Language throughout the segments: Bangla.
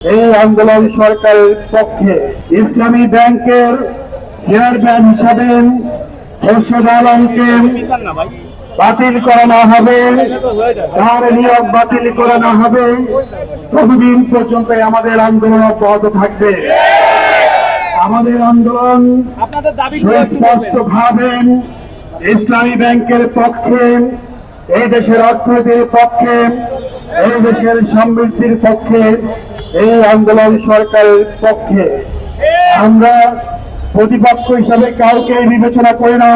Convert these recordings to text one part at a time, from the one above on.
এই আন্দোলন সরকারের পক্ষে। ইসলামী ব্যাংকের চেয়ারম্যান হিসাবে খোরশেদ আলমকে বাতিল করানো হবে, তার নিয়োগ বাতিল করানো হবে। ততদিন পর্যন্ত আমাদের আন্দোলন অব্যাহত থাকবে। আমাদের আন্দোলন সুস্পষ্টভাবে ইসলামী ব্যাংকের পক্ষে, এই দেশের অর্থনীতির পক্ষে, এই দেশের সমৃদ্ধির পক্ষে। এই আন্দোলন সরকারের পক্ষে। আমরা প্রতিপক্ষ হিসাবে কাউকে বিবেচনা করি না।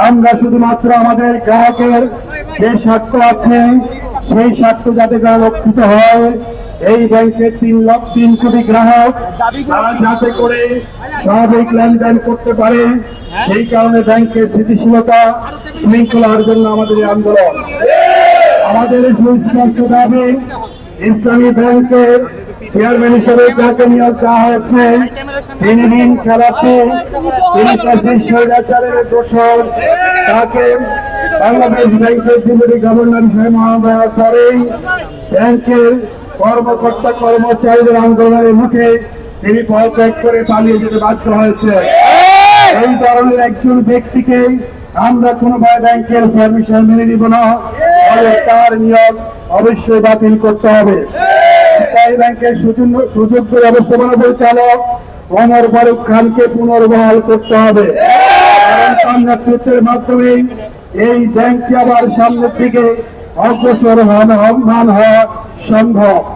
আমরা শুধুমাত্র আমাদের গ্রাহকের যে স্বার্থ আছে সেই স্বার্থ যাতে রক্ষিত হয়, এই ব্যাংকের 3 কোটি গ্রাহক তারা যাতে করে স্বাভাবিক লেনদেন করতে পারে, সেই কারণে ব্যাংকের স্থিতিশীলতা শৃঙ্খলার জন্য আমাদের এই আন্দোলন। আমাদের সুস্পষ্ট দাবি, ইসলামী ব্যাংকের চেয়ারম্যান হিসেবে যাকে নিয়োগ দেওয়া হয়েছে তিনি ঋণ খেলাপি, তিনি স্বৈরাচারের দোষর। তাকে বাংলাদেশ ব্যাংকের ডেপুটি গভর্নর হিসেবে মনোনয়ন করেই ব্যাংকের কর্মকর্তা কর্মচারীদের আন্দোলনের মুখে তিনি পদত্যাগ করে পালিয়ে যেতে বাধ্য হয়েছে। এই ধরনের একজন ব্যক্তিকে আমরা কোনোভাবে ব্যাংকের চেয়ারম্যান হিসেবে মেনে নিব না, তার নিয়োগ অবশ্যই বাতিল করতে হবে। ব্যাংকের সুযোগ্য ব্যবস্থাপনা পরিচালক ওমর ফারুক খানকে পুনর্বহাল করতে হবে। তার নেতৃত্বের মাধ্যমে এই ব্যাংকটি আবার সামনের দিকে অগ্রসর হওয়া সম্ভব।